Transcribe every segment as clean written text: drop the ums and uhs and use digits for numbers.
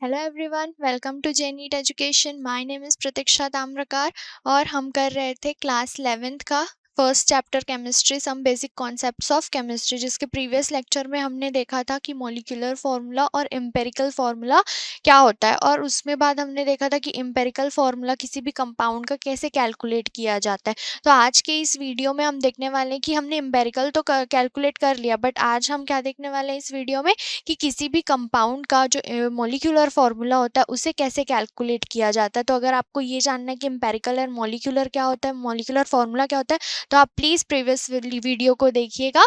Hello everyone, welcome to Jenit education. My name is Pratiksha Tamrakar और हम कर रहे थे क्लास 11th का first chapter chemistry, some basic concepts of chemistry, जिसके प्रीवियस लेक्चर में हमने देखा था कि मॉलिक्यूलर फार्मूला और एम्पेरिकल फार्मूला क्या होता है, और उसमें बाद हमने देखा था कि एम्पेरिकल फार्मूला किसी भी कंपाउंड का कैसे कैलकुलेट किया जाता है। तो आज के इस वीडियो में हम देखने वाले हैं कि हमने एम्पेरिकल तो कैलकुलेट कर लिया, बट आज हम क्या देखने वाले हैं इस वीडियो में कि किसी भी कंपाउंड का जो मॉलिक्यूलर फार्मूला होता है उसे कैसे कैलकुलेट किया जाता है। तो अगर आपको ये जानना है कि एम्पेरिकल और मॉलिक्यूलर क्या होता है, मॉलिक्यूलर फार्मूला क्या होता है, तो आप प्लीज़ प्रीवियस वीडियो को देखिएगा।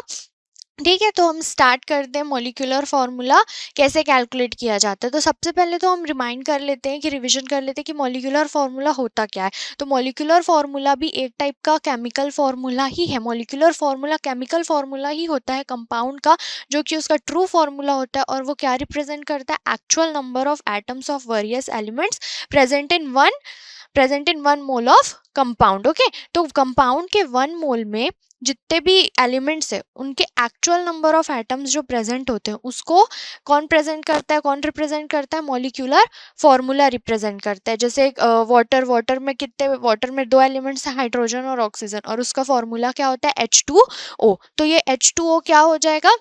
ठीक है, तो हम स्टार्ट करते हैं मॉलिक्यूलर फार्मूला कैसे कैलकुलेट किया जाता है। तो सबसे पहले तो हम रिमाइंड कर लेते हैं कि रिवीजन कर लेते हैं कि मॉलिक्यूलर फार्मूला होता क्या है। तो मॉलिक्यूलर फार्मूला भी एक टाइप का केमिकल फार्मूला ही है। मॉलिक्यूलर फार्मूला केमिकल फार्मूला ही होता है कंपाउंड का, जो कि उसका ट्रू फार्मूला होता है, और वो क्या रिप्रेजेंट करता है, actual number of atoms of various elements present in one mole of compound. Okay, तो कंपाउंड के 1 मोल में जितने भी एलिमेंट्स है उनके एक्चुअल नंबर ऑफ एटम्स जो प्रेजेंट होते हैं उसको कौन प्रेजेंट करता है, कौन रिप्रेजेंट करता है, मॉलिक्यूलर फार्मूला रिप्रेजेंट करता है। जैसे वाटर में कितने, वाटर में 2 एलिमेंट्स हैं, हाइड्रोजन और ऑक्सीजन, और उसका फार्मूला क्या होता है, H2O। तो ये H2O क्या हो जाएगा,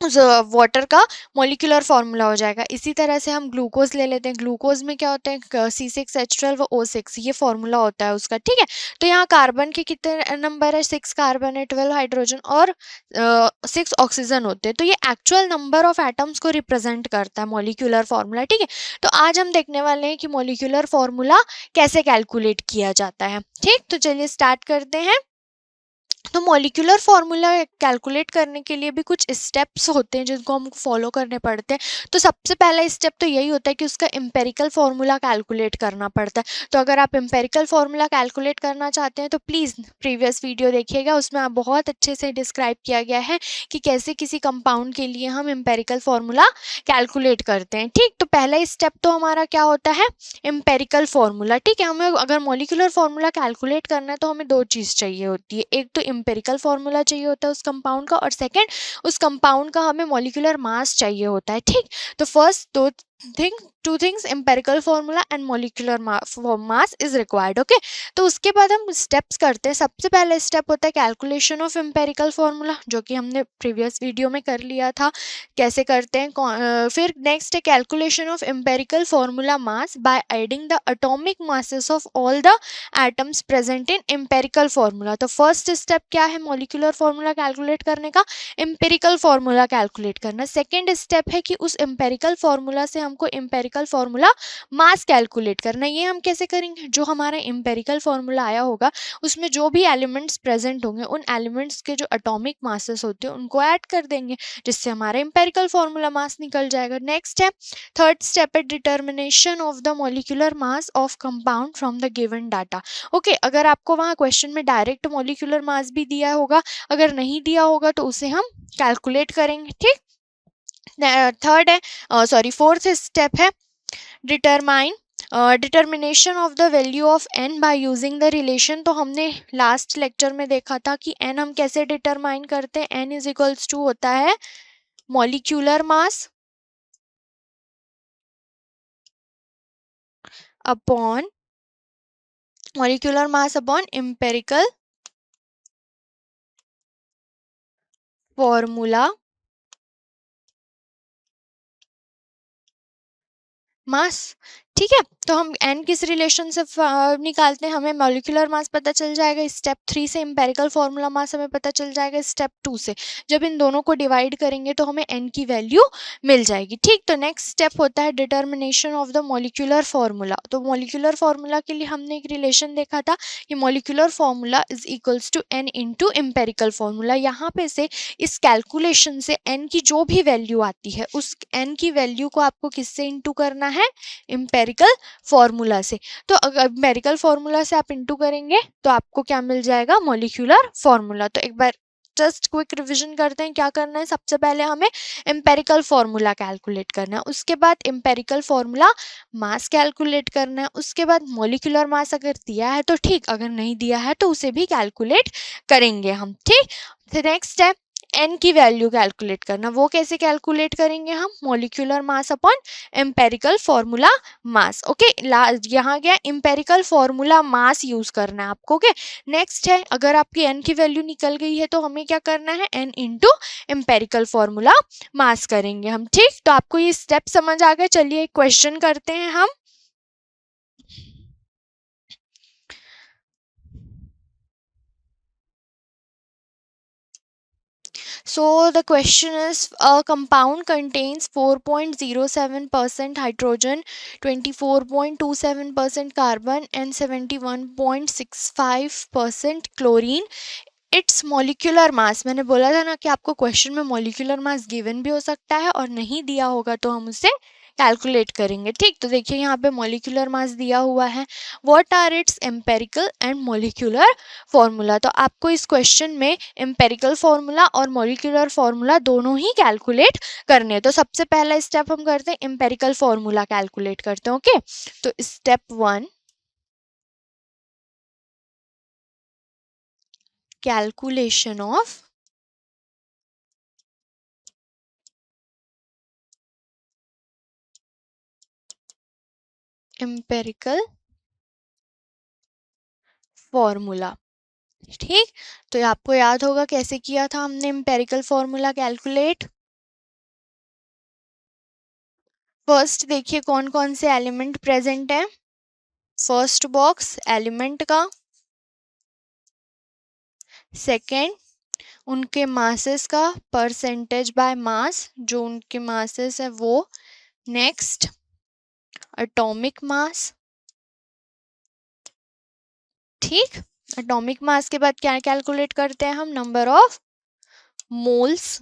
उस वाटर का मॉलिक्यूलर फार्मूला हो जाएगा। इसी तरह से हम ग्लूकोज ले लेते हैं। ग्लूकोज में क्या होता है, C6H12O6, ये फार्मूला होता है उसका। ठीक है, तो यहाँ कार्बन के कितने नंबर है, 6 कार्बन है, 12 हाइड्रोजन और 6 ऑक्सीजन होते हैं। तो ये एक्चुअल नंबर ऑफ एटम्स को रिप्रेजेंट करता है मॉलिक्यूलर फार्मूला। ठीक है, तो आज हम देखने वाले हैं कि मॉलिक्यूलर फार्मूला कैसे कैलकुलेट किया जाता है। ठीक, तो चलिए स्टार्ट करते हैं। तो मॉलिक्यूलर फार्मूला कैलकुलेट करने के लिए भी कुछ स्टेप्स होते हैं जिनको हमको फॉलो करने पड़ते हैं। तो सबसे पहला स्टेप तो यही होता है कि उसका एम्पेरिकल फार्मूला कैलकुलेट करना पड़ता है। तो अगर आप एम्पेरिकल फार्मूला कैलकुलेट करना चाहते हैं तो प्लीज़ प्रीवियस वीडियो देखिएगा, उसमें आप बहुत अच्छे से डिस्क्राइब किया गया है कि कैसे किसी कंपाउंड के लिए हम एम्पेरिकल फार्मूला कैलकुलेट करते हैं। ठीक, तो पहला स्टेप तो हमारा क्या होता है, एम्पेरिकल फार्मूला। ठीक है, हमें अगर मॉलिक्यूलर फार्मूला कैलकुलेट करना है तो हमें 2 चीज़ चाहिए होती है। एक तो एम्पेरिकल फार्मूला चाहिए होता है उस कंपाउंड का, और सेकंड उस कंपाउंड का हमें मॉलिक्यूलर मास चाहिए होता है। ठीक, तो first two things, empirical formula and molecular mass is required. Okay, तो उसके बाद हम स्टेप्स करते हैं। सबसे पहला स्टेप होता है कैलकुलेशन ऑफ एम्पेरिकल फार्मूला, जो कि हमने प्रीवियस वीडियो में कर लिया था कैसे करते हैं। फिर नेक्स्ट है calculation of empirical formula mass by adding the atomic masses of all the atoms present in empirical formula. तो फर्स्ट स्टेप क्या है मॉलिक्यूलर फार्मूला कैलकुलेट करने का, एम्पेरिकल फार्मूला कैलकुलेट करना। सेकेंड स्टेप है कि उस एम्पेरिकल फार्मूला से हमको एम्पेरिकल फार्मूला मास कैलकुलेट करना। ये हम कैसे करेंगे, जो हमारा एम्पेरिकल फार्मूला आया होगा उसमें जो भी एलिमेंट्स प्रेजेंट होंगे उन एलिमेंट्स के जो एटॉमिक मासेस होते हैं उनको ऐड कर देंगे, जिससे हमारा एम्पेरिकल फार्मूला मास निकल जाएगा। नेक्स्ट है थर्ड स्टेप है determination of the molecular mass of compound from the given data. Okay, अगर आपको वहाँ क्वेश्चन में डायरेक्ट मॉलिक्यूलर मास भी दिया होगा, अगर नहीं दिया होगा तो उसे हम कैलकुलेट करेंगे। ठीक, थर्ड है फोर्थ स्टेप है determine determination of the value of n by using the relation. तो हमने लास्ट लेक्चर में देखा था कि n हम कैसे डिटरमाइन करते हैं, n इज इक्वल्स टू होता है molecular mass upon empirical formula मास। ठीक है, तो हम n किस रिलेशन से निकालते हैं, हमें मॉलिक्यूलर मास पता चल जाएगा स्टेप 3 से, एम्पेरिकल फार्मूला मास हमें पता चल जाएगा स्टेप 2 से। जब इन दोनों को डिवाइड करेंगे तो हमें n की वैल्यू मिल जाएगी। ठीक, तो नेक्स्ट स्टेप होता है determination of the molecular formula. तो मॉलिक्यूलर फार्मूला के लिए हमने एक रिलेशन देखा था कि molecular formula is equals to n into empirical formula. यहाँ पे से इस कैलकुलेशन से n की जो भी वैल्यू आती है उस n की वैल्यू को आपको किससे इंटू करना है, एम्पेरिकल फार्मूला से। तो अगर एम्पेरिकल फार्मूला से आप इंटू करेंगे तो आपको क्या मिल जाएगा, मॉलिक्यूलर फार्मूला। तो एक बार जस्ट क्विक रिवीजन करते हैं क्या करना है। सबसे पहले हमें एम्पेरिकल फार्मूला कैलकुलेट करना है, उसके बाद एम्पेरिकल फार्मूला मास कैलकुलेट करना है, उसके बाद मॉलिक्यूलर मास अगर दिया है तो ठीक, अगर नहीं दिया है तो उसे भी कैलकुलेट करेंगे हम। ठीक, नेक्स्ट है n की वैल्यू कैलकुलेट करना। वो कैसे कैलकुलेट करेंगे हम? Molecular mass upon empirical formula मास। ओके, यहाँ गया एम्पेरिकल फॉर्मूला मास यूज करना है आपको। ओके, नेक्स्ट है, अगर आपकी n की वैल्यू निकल गई है तो हमें क्या करना है? n इंटू एम्पेरिकल फॉर्मूला मास करेंगे हम। ठीक, तो आपको ये स्टेप समझ आ गया। चलिए एक क्वेश्चन करते हैं हम। So the question is, a compound contains 4.07% hydrogen, 24.27% carbon and 71.65% chlorine. It's molecular mass, मैंने बोला था ना कि आपको क्वेश्चन में मॉलिक्यूलर मास गिवन भी हो सकता है और नहीं दिया होगा तो हम उसे कैलकुलेट करेंगे। ठीक, तो देखिए यहाँ पे मॉलिक्यूलर मास दिया हुआ है। What are its empirical and molecular formula? तो आपको इस क्वेश्चन में एम्पेरिकल फॉर्मूला और मॉलिक्यूलर फॉर्मूला दोनों ही कैलकुलेट करने हैं। तो सबसे पहला स्टेप हम करते हैं, एम्पेरिकल फॉर्मूला कैलकुलेट करते हैं। ओके, तो step 1, calculation of empirical formula. ठीक, तो आपको याद होगा कैसे किया था हमने एम्पेरिकल फॉर्मूला कैलकुलेट। फर्स्ट देखिए कौन कौन से एलिमेंट प्रेजेंट है। फर्स्ट बॉक्स एलिमेंट का, सेकेंड उनके मासेस का परसेंटेज बाय मास, जो उनके मासेस है वो। नेक्स्ट एटॉमिक मास। ठीक, एटॉमिक मास के बाद क्या कैलकुलेट करते हैं हम? Number of moles.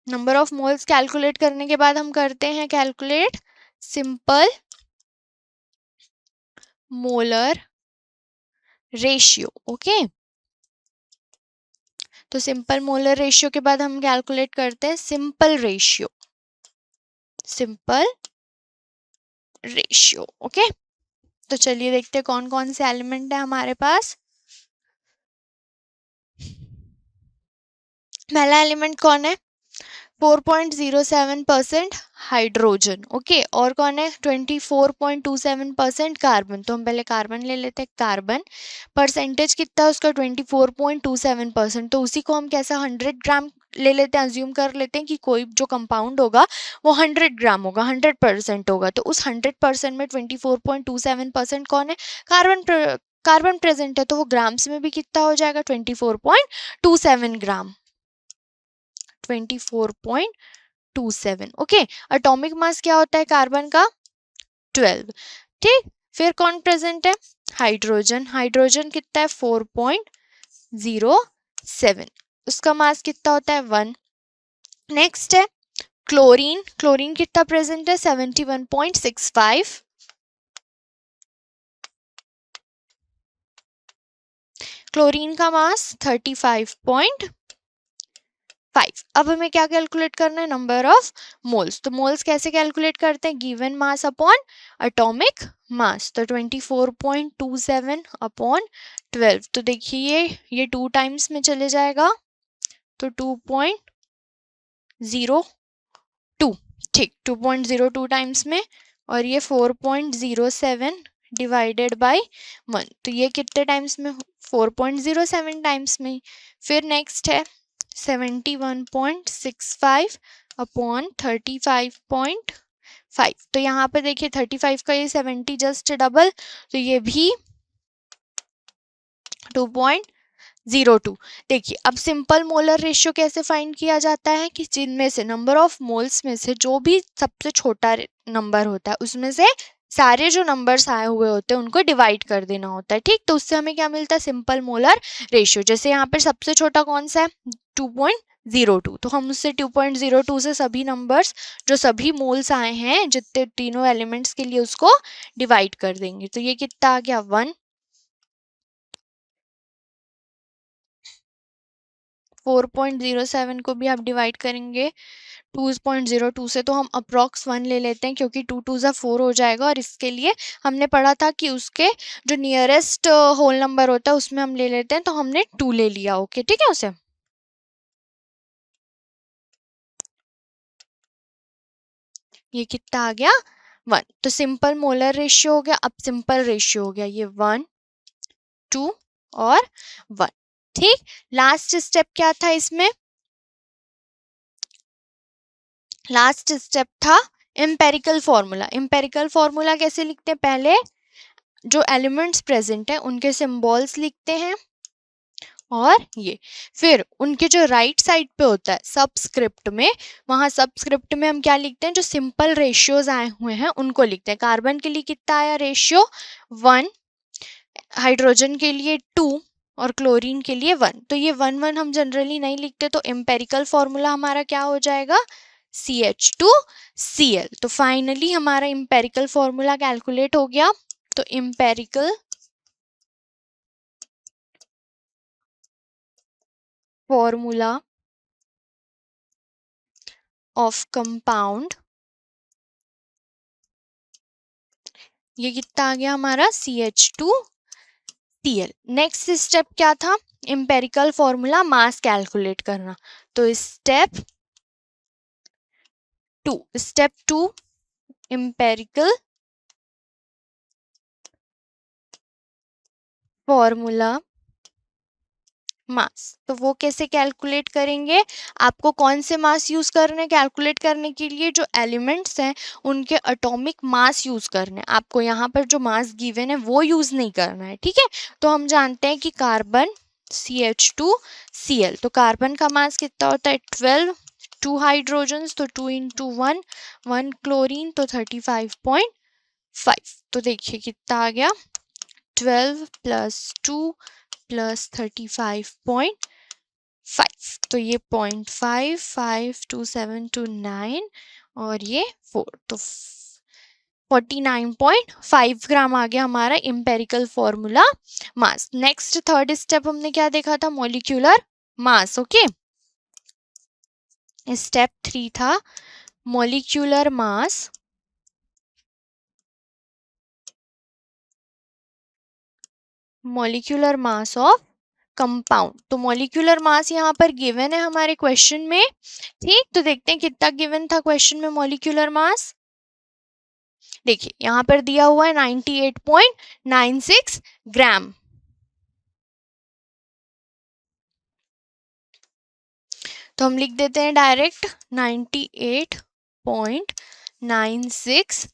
Number of moles calculate करने के बाद हम करते हैं calculate simple molar ratio. Okay, तो सिंपल मोलर रेशियो के बाद हम कैलकुलेट करते हैं simple ratio. Simple ratio. Okay, तो चलिए देखते हैं कौन कौन से एलिमेंट है हमारे पास। पहला एलिमेंट कौन है? 4.07% हाइड्रोजन। ओके, और कौन है? 24.27% कार्बन। तो हम पहले कार्बन ले लेते हैं। कार्बन परसेंटेज कितना है उसका? 24.27%। तो उसी को हम कैसा 100 ग्राम ले लेते हैं, अज्यूम कर लेते हैं कि कोई जो कंपाउंड होगा वो 100 ग्राम होगा, 100% होगा। तो उस 100% में 24.27% कौन है? कार्बन। कार्बन प्रेजेंट है, तो वो ग्राम्स में भी कितना हो जाएगा? 24.27 ग्राम। 24.27। ओके, एटॉमिक मास क्या होता है कार्बन का? 12। ठीक, फिर कौन प्रेजेंट है? हाइड्रोजन। हाइड्रोजन कितना है? 4.07। उसका मास कितना होता है? 1। नेक्स्ट है क्लोरीन। क्लोरीन कितना प्रेजेंट है? 71.65। क्लोरीन का मास 35.5। अब हमें क्या कैलकुलेट करना है? Number of moles. तो मोल्स कैसे कैलकुलेट करते हैं? Given mass upon atomic mass. तो 24.27 अपॉन 12। तो देखिए ये 2 टाइम्स में चले जाएगा, तो 2.02। ठीक, 2.02 टाइम्स में, और ये 4.07 डिवाइडेड बाय 1। तो ये कितने टाइम्स में? 4.07 टाइम्स में। फिर नेक्स्ट है 71.65 अपॉन 35.5। तो यहाँ पे देखिए 35 का ये 70 जस्ट डबल, तो ये भी 2.02। देखिए अब सिंपल मोलर रेशियो कैसे फाइंड किया जाता है कि जिनमें से नंबर ऑफ मोल्स में से जो भी सबसे छोटा नंबर होता है उसमें से सारे जो नंबर्स आए हुए होते हैं उनको डिवाइड कर देना होता है। ठीक, तो उससे हमें क्या मिलता है? Simple molar ratio. जैसे यहाँ पर सबसे छोटा कौन सा है? 2.02। तो हम उससे 2.02 से सभी नंबर्स जो सभी मोल्स आए हैं जितने तीनों एलिमेंट्स के लिए उसको डिवाइड कर देंगे। तो ये कितना आ गया? 1। 4.07 को भी आप डिवाइड करेंगे 2.02 से, तो हम अप्रॉक्स 1 ले लेते हैं क्योंकि 2 2 4 हो जाएगा। और इसके लिए हमने पढ़ा था कि उसके जो नियरेस्ट होल नंबर होता है उसमें हम ले लेते हैं, तो हमने 2 ले लिया। ओके, ठीक है उसे। ये कितना आ गया 1। तो सिंपल मोलर रेशियो हो गया। अब सिंपल रेशियो हो गया ये 1 2 और 1। ठीक, लास्ट स्टेप क्या था इसमें? लास्ट स्टेप था एम्पेरिकल फॉर्मूला। एम्पेरिकल फॉर्मूला कैसे लिखते हैं? पहले जो एलिमेंट्स प्रेजेंट है उनके सिंबल्स लिखते हैं और ये फिर उनके जो राइट साइड पे होता है सबस्क्रिप्ट में, वहां सबस्क्रिप्ट में हम क्या लिखते हैं? जो सिंपल रेशियोज आए हुए हैं उनको लिखते हैं। कार्बन के लिए कितना आया रेशियो? 1, हाइड्रोजन के लिए 2 और क्लोरीन के लिए 1। तो ये 1 1 हम जनरली नहीं लिखते, तो एम्पेरिकल फॉर्मूला हमारा क्या हो जाएगा? CH2Cl। तो फाइनली हमारा एम्पेरिकल फॉर्मूला कैलकुलेट हो गया। तो एम्पेरिकल फॉर्मूला ऑफ कंपाउंड, ये कितना आ गया हमारा? CH2Cl। नेक्स्ट स्टेप क्या था? एम्पेरिकल फॉर्मूला मास कैलकुलेट करना। तो स्टेप 2 एम्पेरिकल फॉर्मूला मास। तो वो कैसे कैलकुलेट करेंगे? आपको कौन से मास यूज करने कैलकुलेट करने के लिए? जो एलिमेंट्स हैं उनके एटॉमिक मास यूज करने। आपको यहाँ पर जो मास गिवन है वो यूज नहीं करना है, ठीक है? तो हम जानते हैं कि कार्बन CH2Cl, तो कार्बन का मास कितना होता है? 12, 2 हाइड्रोजन्स तो 2 × 1, 1 क्लोरीन तो 35.5। तो देखिए कितना आ गया? 12 + 2 + 35.5। तो ये 0.5 5 2 7 2 9 और ये 4, तो 49.5 ग्राम आ गया हमारा एम्पेरिकल फॉर्मूला मास। नेक्स्ट थर्ड स्टेप हमने क्या देखा था? Molecular mass. ओके, स्टेप 3 था molecular mass. Molecular mass of compound. तो मॉलिक्यूलर मास यहाँ पर गिवन है हमारे क्वेश्चन में, ठीक? तो देखते हैं कितना गिवन था क्वेश्चन में मॉलिक्यूलर मास। देखिए यहाँ पर दिया हुआ है 98.96 ग्राम। तो हम लिख देते हैं डायरेक्ट 98.96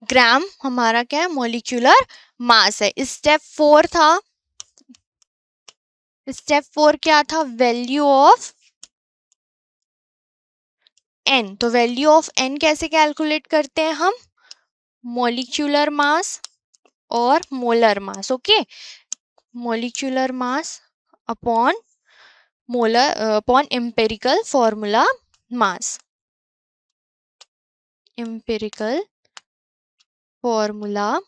ग्राम हमारा क्या है? मॉलिक्यूलर मास है। स्टेप 4 था, स्टेप 4 क्या था? Value of n. तो वैल्यू ऑफ एन कैसे कैलकुलेट करते हैं हम? मॉलिक्यूलर मास और molar mass. Okay, molecular mass upon molar upon empirical formula mass. Empirical formula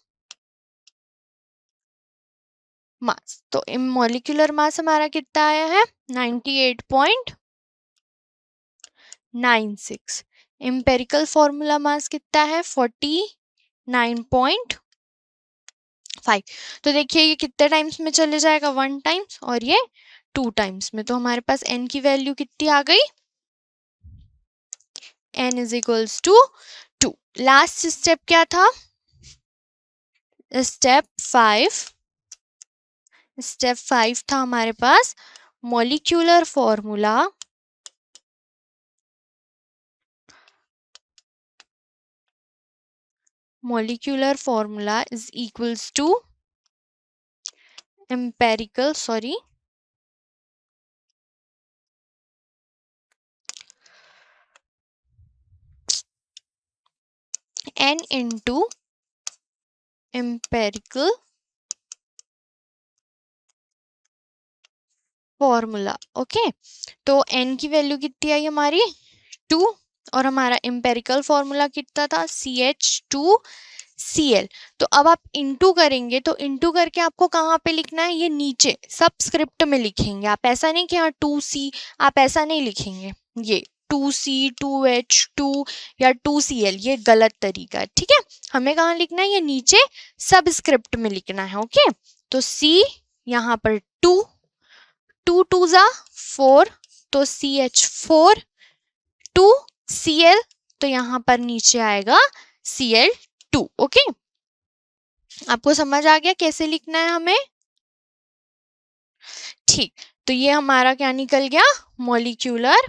mass. तो मॉलिक्यूलर मास हमारा कितना आया है? 98.96। एम्पेरिकल फॉर्मूला मास कितना है? 49.5। तो देखिए ये कितने टाइम्स में चले जाएगा? 1 टाइम्स और ये 2 टाइम्स में। तो हमारे पास n की वैल्यू कितनी आ गई? n = 2। लास्ट स्टेप क्या था? स्टेप 5। स्टेप 5 था हमारे पास molecular formula is equals to empirical n into empirical formula. Okay, तो n की वैल्यू कितनी आई हमारी? 2 और हमारा एम्पेरिकल फॉर्मूला कितना था? CH2Cl। तो अब आप इंटू करेंगे, तो इंटू करके आपको कहाँ पे लिखना है? ये नीचे सबस्क्रिप्ट में लिखेंगे आप। ऐसा नहीं कि हाँ 2C, आप ऐसा नहीं लिखेंगे। ये 2C 2H2 या 2Cl, ये गलत तरीका है, ठीक है? हमें कहाँ लिखना है? ये नीचे सबस्क्रिप्ट में लिखना है। ओके, तो C यहाँ पर 2 2 2 ज़ा 4, तो CH4 2Cl तो यहाँ पर नीचे आएगा Cl2। ओके, आपको समझ आ गया कैसे लिखना है हमें? ठीक, तो ये हमारा क्या निकल गया? Molecular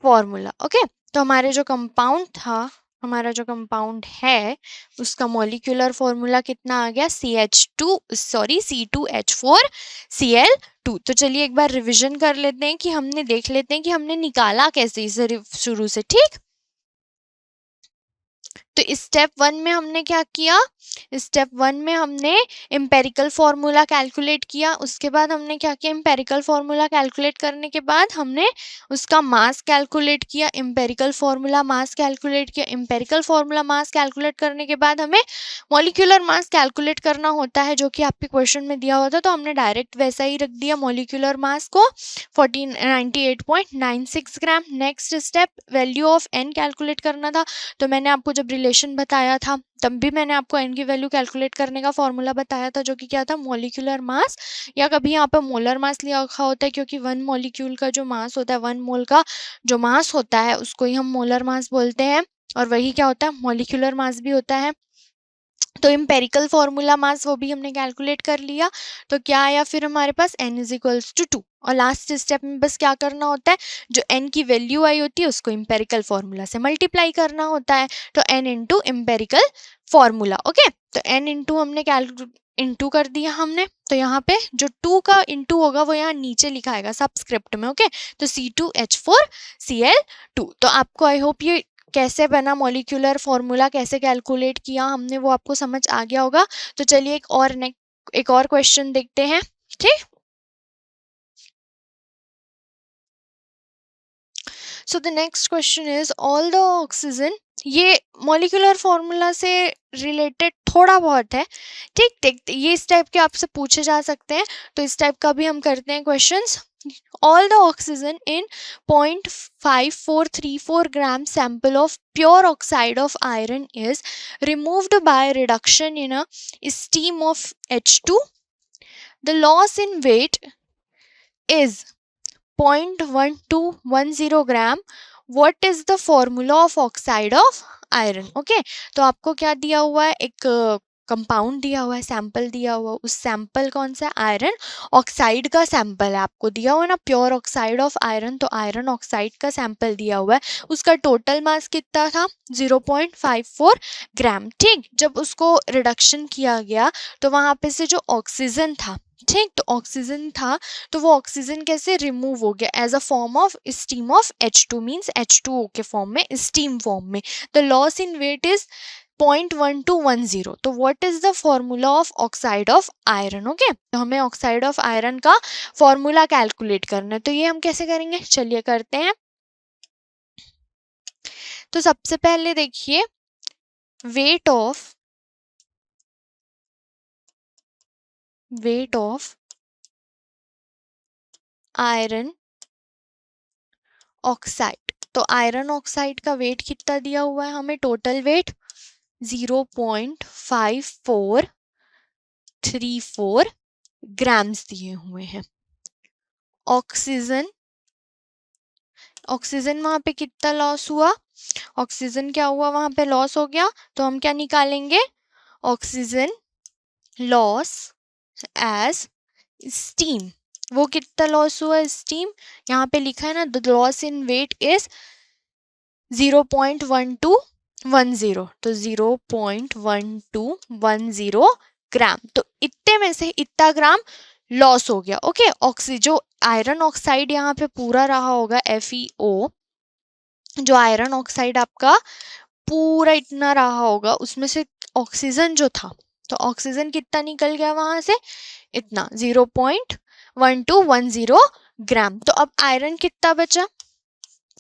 formula. ओके, तो हमारे जो कंपाउंड था, हमारा जो कंपाउंड है, उसका मॉलिक्यूलर फॉर्मूला कितना आ गया? C2H4Cl2। तो चलिए एक बार रिवीजन कर लेते हैं कि हमने देख लेते हैं कि हमने निकाला कैसे इसे शुरू से। ठीक, तो स्टेप 1 में हमने क्या किया? स्टेप 1 में हमने एम्पेरिकल फॉर्मूला कैलकुलेट किया। उसके बाद हमने क्या किया? एम्पेरिकल फॉर्मूला कैलकुलेट करने के बाद हमने उसका मास कैलकुलेट किया। एम्पेरिकल फॉर्मूला मास कैलकुलेट किया। एम्पेरिकल फॉर्मूला मास कैलकुलेट करने के बाद हमें मॉलिक्यूलर मास कैलकुलेट करना होता है, जो कि आपके क्वेश्चन में दिया हुआ था, तो हमने डायरेक्ट वैसा ही रख दिया मॉलिक्यूलर मास को 98.96 gram. Next step value of n calculate करना था। तो मैंने आपको जब रिलेशन बताया था तब भी मैंने आपको एन की वैल्यू कैलकुलेट करने का फॉर्मूला बताया था, जो कि क्या था? मॉलिक्यूलर मास, या कभी यहाँ पर मोलर मास लिया रखा होता है, क्योंकि 1 मॉलिक्यूल का जो मास होता है, 1 मोल का जो मास होता है, उसको ही हम मोलर मास बोलते हैं, और वही क्या होता है? मॉलिक्यूलर मास भी होता है। तो एम्पेरिकल फॉर्मूला मास वो भी हमने कैलकुलेट कर लिया। तो क्या आया फिर हमारे पास? n is equals to 2। और लास्ट स्टेप में बस क्या करना होता है? जो n की वैल्यू आई होती है उसको एम्पेरिकल फॉर्मूला से मल्टीप्लाई करना होता है। तो n into empirical formula. Okay, तो n इंटू हमने इंटू कर दिया हमने। तो यहाँ पे जो 2 का इंटू होगा वो यहाँ नीचे लिखा आएगा सबस्क्रिप्ट में। ओके, तो C2H4Cl2। तो आपको आई होप ये कैसे बना, मॉलिक्यूलर फॉर्मूला कैसे कैलकुलेट किया हमने, वो आपको समझ आ गया होगा। तो चलिए एक और क्वेश्चन देखते हैं। ठीक, so the next question is all the oxygen. ये मॉलिक्यूलर फॉर्मूला से रिलेटेड थोड़ा बहुत है। ठीक, देखते ये इस टाइप के आपसे पूछे जा सकते हैं, तो इस टाइप का भी हम करते हैं questions. All the oxygen in 0.5434 gram sample of pure oxide of iron is removed by reduction in a steam of H2. The loss in weight is 0.1210 gram. What is the formula of oxide of iron? Okay, तो आपको क्या दिया हुआ है? एक compound दिया हुआ है, सैंपल दिया हुआ है। उस सैंपल कौन सा? आयरन ऑक्साइड का सैंपल है, आपको दिया हुआ है ना, प्योर ऑक्साइड ऑफ आयरन। तो आयरन ऑक्साइड का सैंपल दिया हुआ है, उसका टोटल मास कितना था? 0.54 ग्राम। ठीक, जब उसको रिडक्शन किया गया तो वहां पे से जो ऑक्सीजन था, ठीक, तो ऑक्सीजन था, तो वो ऑक्सीजन कैसे रिमूव हो गया? As a form of steam of H2, means H2O के फॉर्म में, स्टीम फॉर्म में। The loss in weight is 0.1210। तो what is the formula of oxide of iron? Okay, तो हमें ऑक्साइड ऑफ आयरन का फॉर्मूला कैलकुलेट करना है। तो ये हम कैसे करेंगे? चलिए करते हैं। तो सबसे पहले देखिए, वेट ऑफ आयरन ऑक्साइड। तो आयरन ऑक्साइड का वेट कितना दिया हुआ है हमें? टोटल वेट 0.5434 ग्राम्स दिए हुए हैं। ऑक्सीजन वहां पे कितना लॉस हुआ? ऑक्सीजन क्या हुआ? वहां पे लॉस हो गया। तो हम क्या निकालेंगे? Oxygen loss as steam. वो कितना लॉस हुआ? स्टीम। यहाँ पे लिखा है ना, the loss in weight is 0.1210। तो 0.1210 ग्राम। तो इतने में से इतना ग्राम लॉस हो गया। ओके, जो आयरन ऑक्साइड यहाँ पे पूरा रहा होगा FeO, जो आयरन ऑक्साइड आपका पूरा इतना रहा होगा, उसमें से ऑक्सीजन जो था, तो ऑक्सीजन कितना निकल गया वहां से? इतना 0.1210 ग्राम। तो अब आयरन कितना बचा?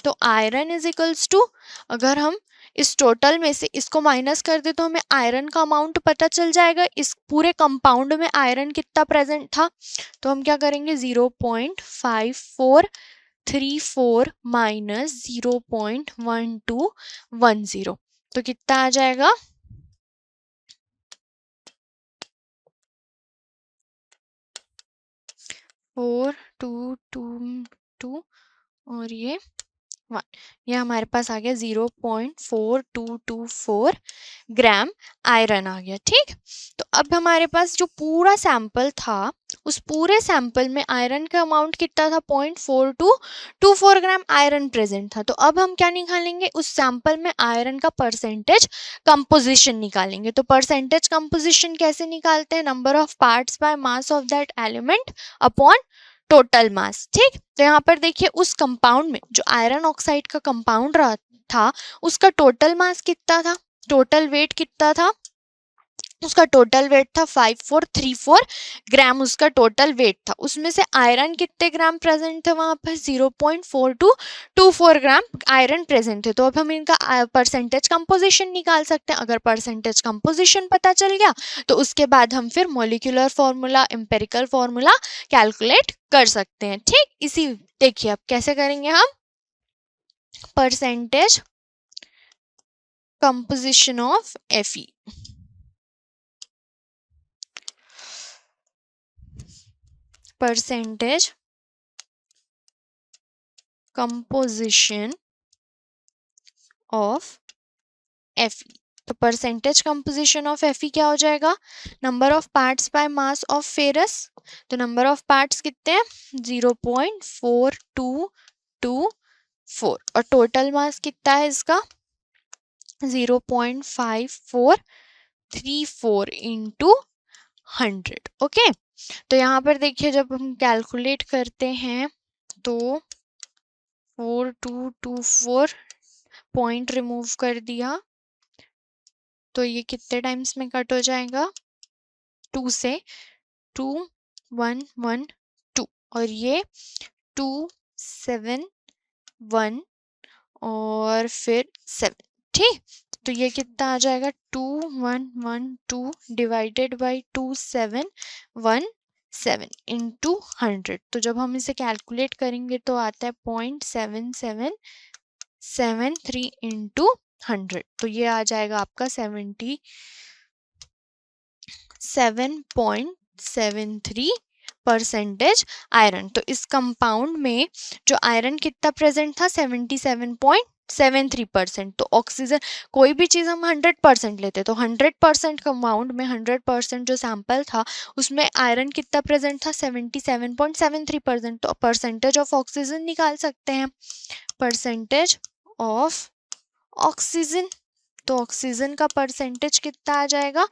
तो आयरन इज इक्वल्स टू, अगर हम इस टोटल में से इसको माइनस कर दे तो हमें आयरन का अमाउंट पता चल जाएगा। इस पूरे कंपाउंड में आयरन कितना प्रेजेंट था? तो हम क्या करेंगे? 0.5434 माइनस 0.1210, तो कितना आ जाएगा? 4 2 2 2 और ये 1, ये हमारे पास आ गया 0.4224 ग्राम आयरन आ गया। ठीक, तो अब हमारे पास जो पूरा सैंपल था उस पूरे सैंपल में आयरन का अमाउंट कितना था, 0.4224 ग्राम आयरन प्रेजेंट था। तो अब हम क्या निकालेंगे, उस सैंपल में आयरन का परसेंटेज कंपोजिशन निकालेंगे। तो परसेंटेज कंपोजिशन कैसे निकालते हैं, number of parts by mass of that element upon total mass. ठीक, तो यहाँ पर देखिए उस कंपाउंड में जो आयरन ऑक्साइड का कंपाउंड रहा था उसका टोटल मास कितना था, टोटल वेट कितना था, उसका टोटल वेट था 5434 ग्राम, उसका टोटल वेट था। उसमें से आयरन कितने ग्राम प्रेजेंट थे वहां पर, 0.4224 ग्राम आयरन प्रेजेंट थे। तो अब हम इनका परसेंटेज कंपोजिशन निकाल सकते हैं। अगर परसेंटेज कंपोजिशन पता चल गया तो उसके बाद हम फिर molecular formula, empirical formula calculate कर सकते हैं। ठीक, इसी देखिए अब कैसे करेंगे हम, percentage composition of Fe, percentage composition of Fe। तो परसेंटेज कंपोजिशन ऑफ Fe क्या हो जाएगा, number of parts by mass of ferrous. तो नंबर ऑफ पार्ट्स कितने हैं, 0.4224 और टोटल मास कितना है इसका, 0.5434 इंटू 100। ओके, तो यहाँ पर देखिए जब हम कैलकुलेट करते हैं तो 4224 पॉइंट रिमूव कर दिया तो ये कितने टाइम्स में कट हो जाएगा, 2 से, 2 1 1 2 और ये 2 7 1 और फिर 7। ठीक, तो ये कितना आ जाएगा, 2 1 1 2 डिवाइडेड बाई 2 7 1 7 इंटू 100। तो जब हम इसे कैलकुलेट करेंगे तो आता है 0.7773 इंटू 100। तो ये आ जाएगा आपका 77.73 परसेंटेज आयरन। तो इस कंपाउंड में जो आयरन कितना प्रेजेंट था, 77.73%। तो ऑक्सीजन, कोई भी चीज़ हम 100% लेते तो 100% कंपाउंड में 100% जो सैंपल था उसमें आयरन कितना प्रेजेंट था, 77.73%। तो परसेंटेज ऑफ ऑक्सीजन निकाल सकते हैं, परसेंटेज ऑफ ऑक्सीजन। तो ऑक्सीजन का परसेंटेज कितना आ जाएगा,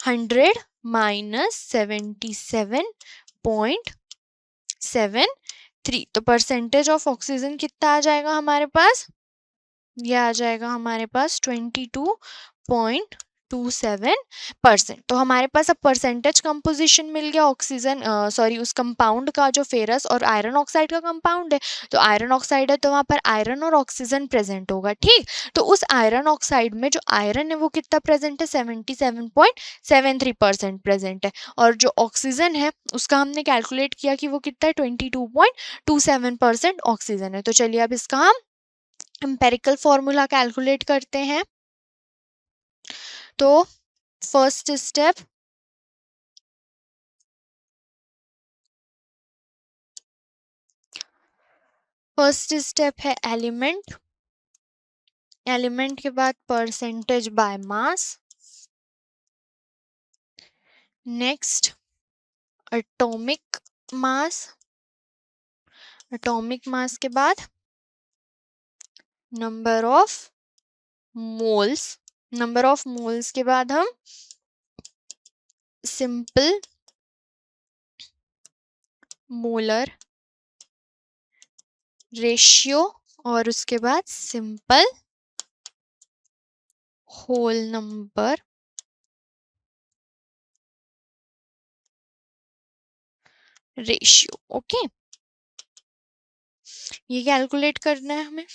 100 माइनस 77.73। तो परसेंटेज ऑफ ऑक्सीजन कितना आ जाएगा हमारे पास, ये आ जाएगा हमारे पास 22.27%। तो हमारे पास अब परसेंटेज कंपोजिशन मिल गया ऑक्सीजन, सॉरी उस कंपाउंड का जो फेरस और आयरन ऑक्साइड का कंपाउंड है। तो आयरन ऑक्साइड है तो वहाँ पर आयरन और ऑक्सीजन प्रेजेंट होगा। ठीक, तो उस आयरन ऑक्साइड में जो आयरन है वो कितना प्रेजेंट है, 77.73% प्रेजेंट है। और जो ऑक्सीजन है उसका हमने कैलकुलेट किया कि वो कितना है, 22.27% ऑक्सीजन है। तो चलिए अब इसका हम एम्पेरिकल फॉर्मूला कैलकुलेट करते हैं। तो फर्स्ट स्टेप है एलिमेंट, एलिमेंट के बाद percentage by mass, next atomic mass, atomic mass के बाद number of moles, number of moles के बाद हम सिंपल मोलर रेशियो और उसके बाद simple whole number ratio. Okay, ये कैलकुलेट करना है हमें।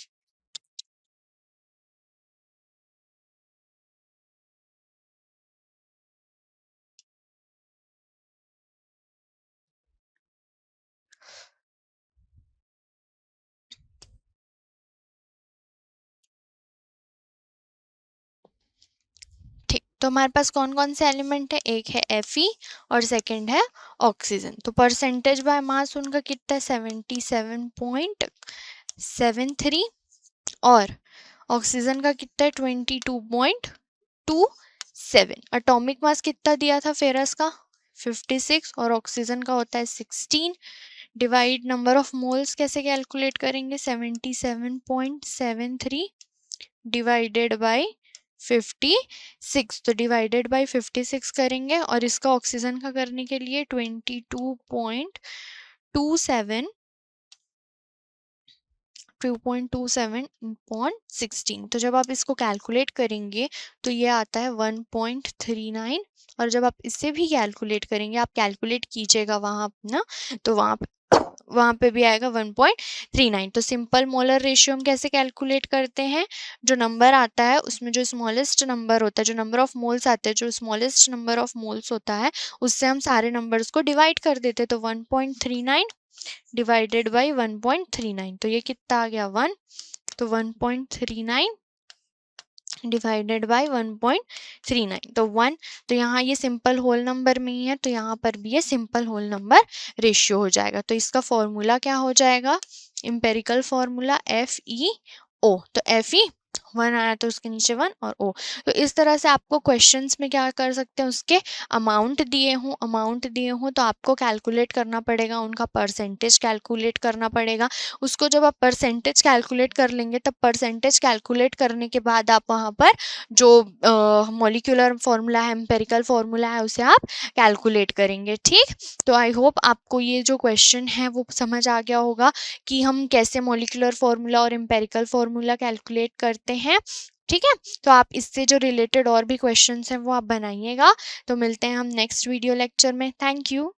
ठीक, तो हमारे पास कौन कौन से एलिमेंट है, एक है Fe और सेकंड है ऑक्सीजन। तो परसेंटेज बाय मास उनका कितना है 77.73 और ऑक्सीजन का कितना है 22.27। एटॉमिक मास कितना दिया था फेरस का 56 और ऑक्सीजन का होता है 16। डिवाइड नंबर ऑफ मोल्स कैसे कैलकुलेट करेंगे 77.73 डिवाइडेड बाय 56। तो डिवाइडेड बाय 56 करेंगे और इसका ऑक्सीजन का करने के लिए 22.27 अपॉन 16। तो जब आप इसको कैलकुलेट करेंगे तो ये आता है 1.39 और जब आप इससे भी कैलकुलेट करेंगे, आप कैलकुलेट कीजिएगा वहाँ अपना, तो वहाँ पे भी आएगा 1.39। तो सिंपल मोलर रेशियो हम कैसे कैलकुलेट करते हैं, जो नंबर आता है उसमें जो स्मॉलेस्ट नंबर होता है, जो नंबर ऑफ मोल्स आते हैं, जो स्मॉलेस्ट नंबर ऑफ मोल्स होता है उससे हम सारे नंबर्स को डिवाइड कर देते हैं। तो 1.39 डिवाइडेड बाई 1.39, तो ये कितना आ गया 1। तो 1.39 डिवाइडेड बाय 1.39, तो 1। तो यहाँ ये सिंपल होल नंबर में ही है, तो यहाँ पर भी ये सिंपल होल नंबर रेशियो हो जाएगा। तो इसका फॉर्मूला क्या हो जाएगा, एम्पेरिकल फॉर्मूला FeO। तो Fe 1 आया तो उसके नीचे 1 और O। तो इस तरह से आपको क्वेश्चंस में क्या कर सकते हैं, उसके अमाउंट दिए हों तो आपको कैलकुलेट करना पड़ेगा, उनका परसेंटेज कैलकुलेट करना पड़ेगा। उसको जब आप परसेंटेज कैलकुलेट कर लेंगे, तब परसेंटेज कैलकुलेट करने के बाद आप वहाँ पर जो मॉलिक्यूलर फॉर्मूला है, एम्पेरिकल फॉर्मूला है, उसे आप कैलकुलेट करेंगे। ठीक, तो आई होप आपको ये जो क्वेश्चन है वो समझ आ गया होगा कि हम कैसे मॉलिक्यूलर फॉर्मूला और एम्पेरिकल फॉर्मूला कैलकुलेट करते हैं। ठीक है, तो आप इससे जो रिलेटेड और भी क्वेश्चंस हैं वो आप बनाइएगा। तो मिलते हैं हम नेक्स्ट वीडियो लेक्चर में। Thank you.